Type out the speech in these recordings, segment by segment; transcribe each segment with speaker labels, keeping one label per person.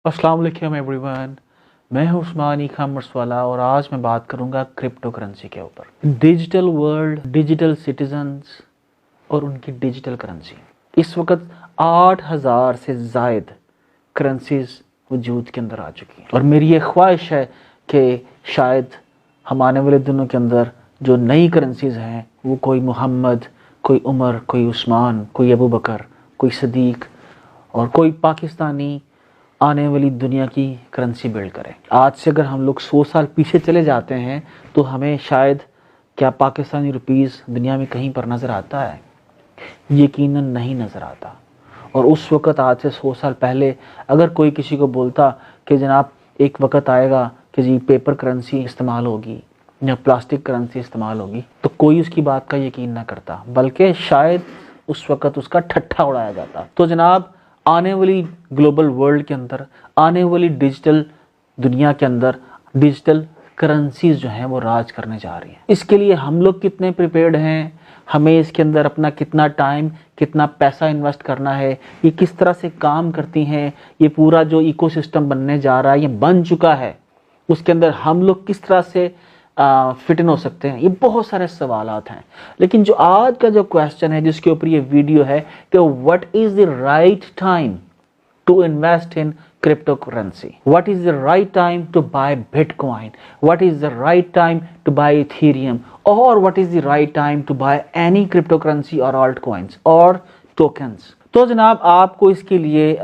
Speaker 1: अस्सलाम वालेकुम एवरीवन, मैं हूं उस्मान खान मरसवाला और आज मैं बात करूंगा क्रिप्टो करेंसी के ऊपर। डिजिटल वर्ल्ड, डिजिटल सिटीजन्स और उनकी डिजिटल करेंसी। इस वक्त 8000 से ज़ायद करेंसीज वजूद के अंदर आ चुकी हैं और मेरी ये ख्वाहिश है कि शायद हम आने वाले दिनों के अंदर जो नई करेंसीज हैं वो कोई मोहम्मद, कोई उमर, कोई उस्मान, कोई अबू बकर, कोई सदीक और कोई पाकिस्तानी आने वाली दुनिया की करेंसी बिल्ड करें। आज से अगर हम लोग 100 साल पीछे चले जाते हैं तो हमें शायद क्या पाकिस्तानी रुपीस दुनिया में कहीं पर नज़र आता है? यकीनन नहीं नज़र आता। और उस वक़्त आज से 100 साल पहले अगर कोई किसी को बोलता कि जनाब एक वक़्त आएगा कि जी पेपर करेंसी इस्तेमाल होगी या प्लास्टिक करेंसी इस्तेमाल होगी, तो कोई उसकी बात का यकीन ना करता, बल्कि शायद उस वक़्त उसका ठट्ठा उड़ाया जाता। तो जनाब आने वाली ग्लोबल वर्ल्ड के अंदर, आने वाली डिजिटल दुनिया के अंदर डिजिटल करेंसीज जो हैं वो राज करने जा रही हैं। इसके लिए हम लोग कितने प्रिपेयर्ड हैं, हमें इसके अंदर अपना कितना टाइम, कितना पैसा इन्वेस्ट करना है, ये किस तरह से काम करती हैं, ये पूरा जो इकोसिस्टम बनने जा रहा है, ये बन चुका है, उसके अंदर हम लोग किस तरह से फिट इन हो सकते हैं, ये बहुत सारे सवालात हैं। लेकिन जो आज का जो क्वेश्चन है जिसके ऊपर ये वीडियो है कि what is the right time to invest in crypto currency, what is the right time to buy bitcoin, what is the right time to buy ethereum, और what is the right time to buy any crypto currency और alt coins और tokens. तो जनाब आपको इसके लिए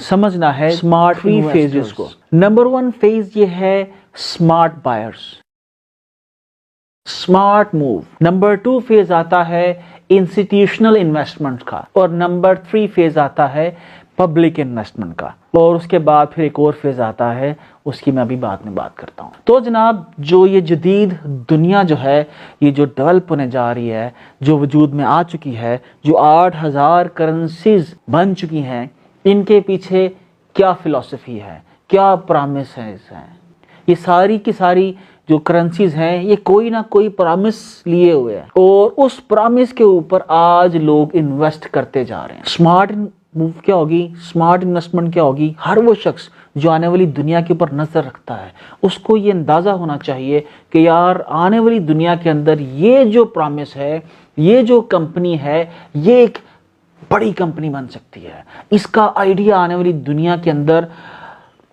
Speaker 1: समझना है स्मार्ट 3 फेजेस को। नंबर 1 फेज ये है smart buyers, smart move. Number 2 phase आता है इंस्टीट्यूशनल इन्वेस्टमेंट का और नंबर 3 फेज आता है पब्लिक इन्वेस्टमेंट का, और उसके बाद फिर एक और फेज आता है, उसकी मैं अभी बाद में बात करता हूँ। तो जनाब जो ये जदीद दुनिया जो है ये जो डेवलप होने जा रही है, जो वजूद में आ चुकी है, जो 8000 करेंसीज बन चुकी हैं, इनके पीछे क्या फिलॉसफी है, क्या प्रॉमिस है, ये सारी की सारी जो करेंसीज हैं ये कोई ना कोई प्रॉमिस लिए हुए हैं और उस प्रॉमिस के ऊपर आज लोग इन्वेस्ट करते जा रहे हैं। स्मार्ट मूव क्या होगी, स्मार्ट इन्वेस्टमेंट क्या होगी? हर वो शख्स जो आने वाली दुनिया के ऊपर नजर रखता है उसको ये अंदाजा होना चाहिए कि यार आने वाली दुनिया के अंदर ये जो प्रॉमिस है, ये जो कंपनी है, ये एक बड़ी कंपनी बन सकती है। इसका आइडिया आने वाली दुनिया के अंदर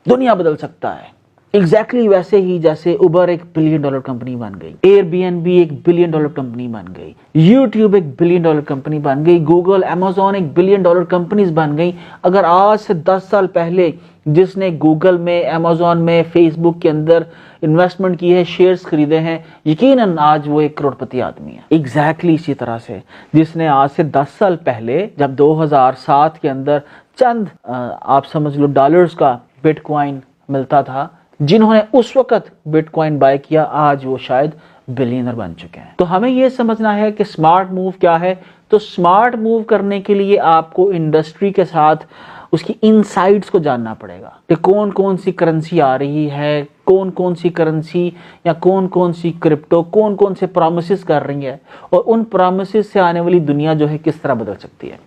Speaker 1: दुनिया बदल सकता है। एग्जैक्टली वैसे ही जैसे उबर एक $1 बिलियन कंपनी बन गई, एयरबीएनबी एक $1 बिलियन कंपनी बन गई, यूट्यूब एक $1 बिलियन कंपनी बन गई, गूगल, अमेजोन एक $1 बिलियन कंपनीज बन गई। अगर आज से 10 साल पहले जिसने गूगल में, अमेजोन में, फेसबुक के अंदर इन्वेस्टमेंट की है, शेयर्स खरीदे हैं, यकीनन आज वो एक करोड़पति आदमी है। एग्जैक्टली इसी तरह से जिसने आज से 10 साल पहले जब 2007 के अंदर चंद आप समझ लो डॉलर्स का बिटकॉइन मिलता था, जिन्होंने उस वक्त बिटकॉइन बाय किया, आज वो शायद बिलियनर बन चुके हैं। तो हमें यह समझना है कि स्मार्ट मूव क्या है। तो स्मार्ट मूव करने के लिए आपको इंडस्ट्री के साथ उसकी इनसाइट्स को जानना पड़ेगा कि कौन कौन सी करेंसी आ रही है, कौन कौन सी करेंसी या कौन कौन सी क्रिप्टो कौन कौन से प्रॉमिसेस कर रही है और उन प्रॉमिसेस से आने वाली दुनिया जो है किस तरह बदल सकती है।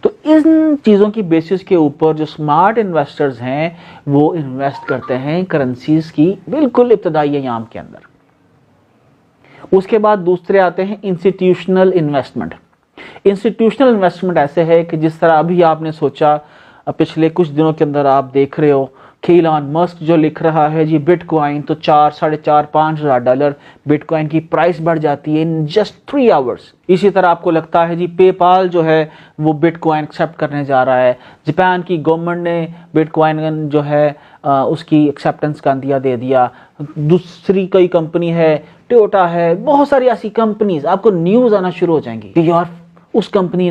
Speaker 1: तो इन चीज़ों की बेसिस के ऊपर जो स्मार्ट इन्वेस्टर्स हैं वो इन्वेस्ट करते हैं करेंसीज की बिल्कुल इब्तदाई अयाम के अंदर। उसके बाद दूसरे आते हैं इंस्टीट्यूशनल इन्वेस्टमेंट। इंस्टीट्यूशनल इन्वेस्टमेंट ऐसे है कि जिस तरह अभी आपने सोचा, पिछले कुछ दिनों के अंदर आप देख रहे हो कि इलॉन मस्क जो लिख रहा है जी बिटकॉइन, तो 4, 4.5, $5,000 बिटकॉइन की प्राइस बढ़ जाती है इन जस्ट 3 आवर्स। इसी तरह आपको लगता है जी पेपाल जो है वो बिटकॉइन एक्सेप्ट करने जा रहा है, जापान की गवर्नमेंट ने बिटकॉइन जो है उसकी एक्सेप्टेंस का अंदिया दे दिया, दूसरी कई कंपनी है, टोयोटा है, बहुत सारी ऐसी कंपनीज आपको न्यूज आना शुरू हो जाएंगी कि यार उस कंपनी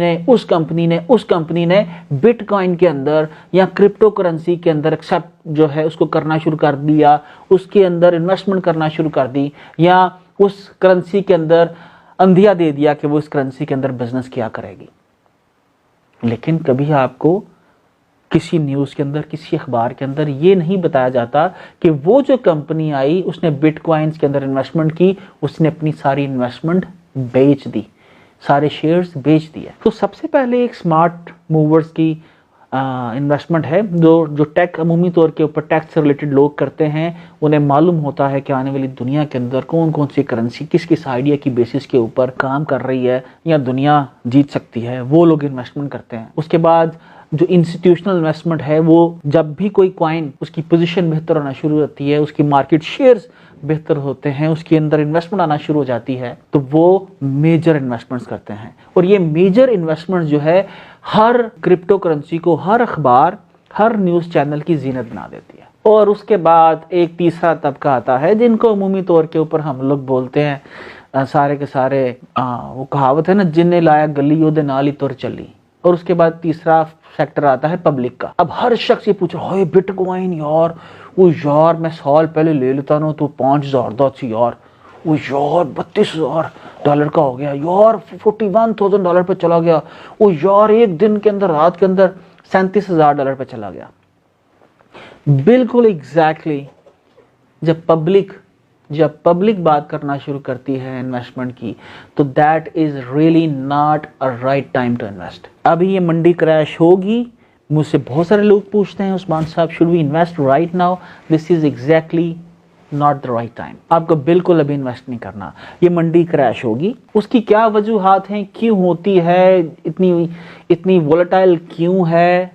Speaker 1: ने बिटकॉइन के अंदर या क्रिप्टो करेंसी के अंदर एक्सेप्ट जो है उसको करना शुरू कर दिया, उसके अंदर इन्वेस्टमेंट करना शुरू कर दी, या उस करेंसी के अंदर अंधिया दे दिया कि वो इस करेंसी के अंदर बिजनेस क्या करेगी। लेकिन कभी आपको किसी न्यूज़ के अंदर, किसी अखबार के अंदर ये नहीं बताया जाता कि वो जो कंपनी आई उसने बिटकॉइंस के अंदर इन्वेस्टमेंट की, उसने अपनी सारी इन्वेस्टमेंट बेच दी, सारे शेयर्स बेच दिए। तो सबसे पहले एक स्मार्ट मूवर्स की انویسٹمنٹ ہے جو ٹیک عمومی طور کے اوپر ٹیکس سے ریلیٹڈ لوگ کرتے ہیں. انہیں معلوم ہوتا ہے کہ آنے والی دنیا کے اندر کون کون سی کرنسی کس کس آئیڈیا کی بیسس کے اوپر کام کر رہی ہے یا دنیا جیت سکتی ہے، وہ لوگ انویسٹمنٹ کرتے ہیں. اس کے بعد جو انسٹیٹیوشنل انویسٹمنٹ ہے، وہ جب بھی کوئی کوائن اس کی پوزیشن بہتر ہونا شروع ہوتی ہے، اس کی مارکیٹ شیئرز بہتر ہوتے ہیں، اس کے اندر انویسٹمنٹ آنا شروع ہو جاتی ہے، تو وہ میجر انویسٹمنٹس کرتے ہیں. اور یہ میجر انویسٹمنٹ جو ہے ہر کرپٹو کرنسی کو، ہر اخبار، ہر نیوز چینل کی زینت بنا دیتی ہے. اور اس کے بعد ایک تیسرا طبقہ آتا ہے جن کو عمومی طور کے اوپر ہم لوگ بولتے ہیں سارے کے سارے وہ کہاوت ہے نا، جن نے لایا گلی وہ دے نال ہی تر چلی. اور اس کے بعد تیسرا سیکٹر آتا ہے پبلک کا. اب ہر شخص یہ پوچھ رہا ہے بٹ کوائن یار، وہ یار میں سال پہلے لے لیتا نا تو 5,000 دا سی یار، وہ یار $32,000 کا ہو گیا یار، $41,000 پہ چلا گیا، وہ یار ایک دن کے اندر رات کے اندر $37,000 پہ چلا گیا. بالکل ایگزیکٹلی جب پبلک بات کرنا شروع کرتی ہے انویسٹمنٹ کی، تو that is really not a right time to invest. ابھی یہ منڈی کریش ہوگی. مجھ سے بہت سارے لوگ پوچھتے ہیں Usman Sahab should we invest right now? This is exactly not the right time. آپ کو بالکل ابھی انویسٹ نہیں کرنا. یہ منڈی کریش ہوگی، اس کی کیا وجوہات ہیں، کیوں ہوتی ہے، اتنی وولٹائل کیوں ہے،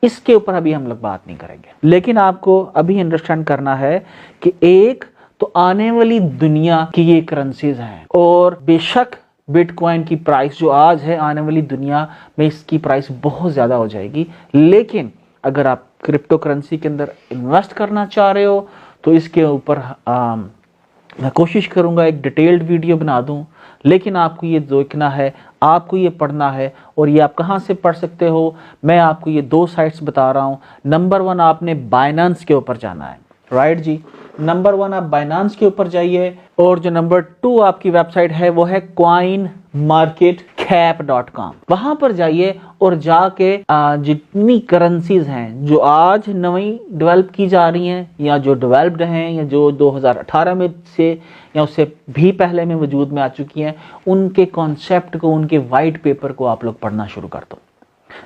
Speaker 1: اس کے اوپر ابھی ہم لوگ بات نہیں کریں گے. لیکن آپ کو ابھی انڈرسٹینڈ کرنا ہے کہ ایک تو آنے والی دنیا کی یہ کرنسیز ہیں، اور بے شک بٹ کوائن کی پرائس جو آج ہے، آنے والی دنیا میں اس کی پرائس بہت زیادہ ہو جائے گی. لیکن اگر آپ کرپٹو کرنسی کے اندر انویسٹ کرنا چاہ رہے ہو تو اس کے اوپر میں کوشش کروں گا ایک ڈیٹیلڈ ویڈیو بنا دوں. لیکن آپ کو یہ دیکھنا ہے، آپ کو یہ پڑھنا ہے. اور یہ آپ کہاں سے پڑھ سکتے ہو؟ میں آپ کو یہ 2 سائٹس بتا رہا ہوں. نمبر 1 آپ نے بائنانس کے اوپر جانا ہے، رائٹ جی. نمبر 1 آپ بائنانس کے اوپر جائیے، اور جو نمبر 2 آپ کی ویب سائٹ ہے وہ ہے coinmarketcap.com. وہاں پر جائیے اور جا کے جتنی کرنسیز ہیں جو آج نئی ڈیولپ کی جا رہی ہیں یا جو ڈیولپڈ ہیں یا جو 2018 میں سے یا اس سے بھی پہلے میں وجود میں آ چکی ہیں، ان کے کانسیپٹ کو، ان کے وائٹ پیپر کو آپ لوگ پڑھنا شروع کر دو.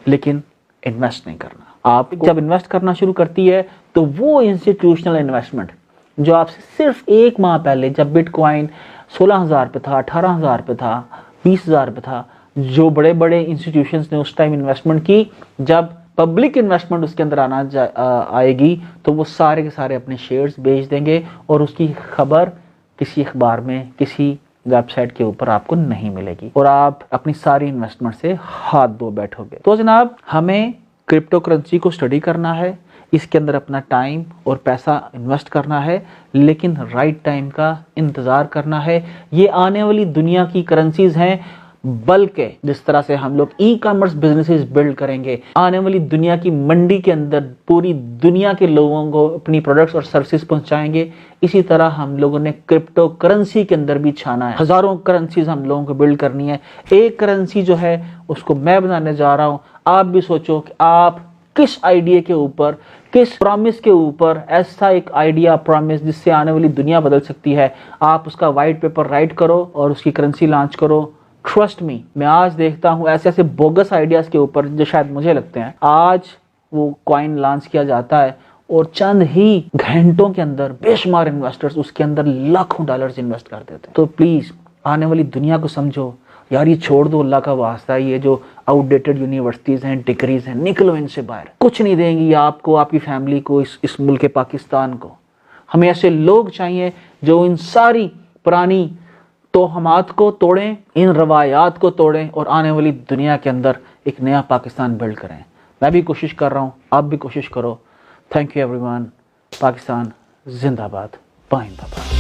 Speaker 1: لیکن انویسٹ نہیں کرنا. آپ جب انویسٹ کرنا شروع کرتی ہے تو وہ انسٹیٹیوشنل انویسٹمنٹ جو آپ سے صرف 1 ماہ پہلے جب بٹ کوائن 16,000 پہ تھا، 18,000 پہ تھا، 20,000 پہ تھا، جو بڑے بڑے انسٹیٹیوشنز نے اس ٹائم انویسٹمنٹ کی، جب پبلک انویسٹمنٹ اس کے اندر آئے گی تو وہ سارے کے سارے اپنے شیئرز بیچ دیں گے، اور اس کی خبر کسی اخبار میں، کسی ویب سائٹ کے اوپر آپ کو نہیں ملے گی، اور آپ اپنی ساری انویسٹمنٹ سے ہاتھ دھو بیٹھو گے. تو جناب ہمیں کرپٹو کرنسی کو اسٹڈی کرنا ہے، اس کے اندر اپنا ٹائم اور پیسہ انویسٹ کرنا ہے، لیکن رائٹ ٹائم کا انتظار کرنا ہے. یہ آنے والی دنیا کی کرنسیز ہیں، بلکہ جس طرح سے ہم لوگ ای کامرس بزنسز بلڈ کریں گے، آنے والی دنیا کی منڈی کے اندر پوری دنیا کے لوگوں کو اپنی پروڈکٹس اور سروسز پہنچائیں گے، اسی طرح ہم لوگوں نے کرپٹو کرنسی کے اندر بھی چھانا ہے. ہزاروں کرنسیز ہم لوگوں کو بلڈ کرنی ہے. ایک کرنسی جو ہے اس کو میں بنانے جا رہا ہوں. آپ بھی سوچو کہ آپ کس آئیڈیا کے اوپر، کس پرومس کے اوپر، ایسا ایک آئیڈیا پرومس جس سے آنے والی دنیا بدل سکتی ہے، آپ اس کا وائٹ پیپر رائٹ کرو اور اس کی کرنسی لانچ کرو. ٹرسٹ می، میں آج دیکھتا ہوں ایسے بوگس آئیڈیاز کے اوپر جو شاید مجھے لگتے ہیں، آج وہ کوائن لانچ کیا جاتا ہے اور چند ہی گھنٹوں کے اندر بے شمار انویسٹرز اس کے اندر لاکھوں ڈالرز انویسٹ کر دیتے ہیں. تو پلیز آنے والی دنیا کو سمجھو یار، یہ چھوڑ دو اللہ کا واسطہ. یہ جو آؤٹ ڈیٹڈ یونیورسٹیز ہیں، ڈگریز ہیں، نکلو ان سے باہر. کچھ نہیں دیں گی آپ کو، آپ کی فیملی کو، اس ملک پاکستان کو. ہمیں ایسے لوگ چاہیے جو ان ساری پرانی توہمات کو توڑیں، ان روایات کو توڑیں، اور آنے والی دنیا کے اندر ایک نیا پاکستان بلڈ کریں. میں بھی کوشش کر رہا ہوں، آپ بھی کوشش کرو. Thank you every one. Pakistan زندہ باد، پائندہ باد.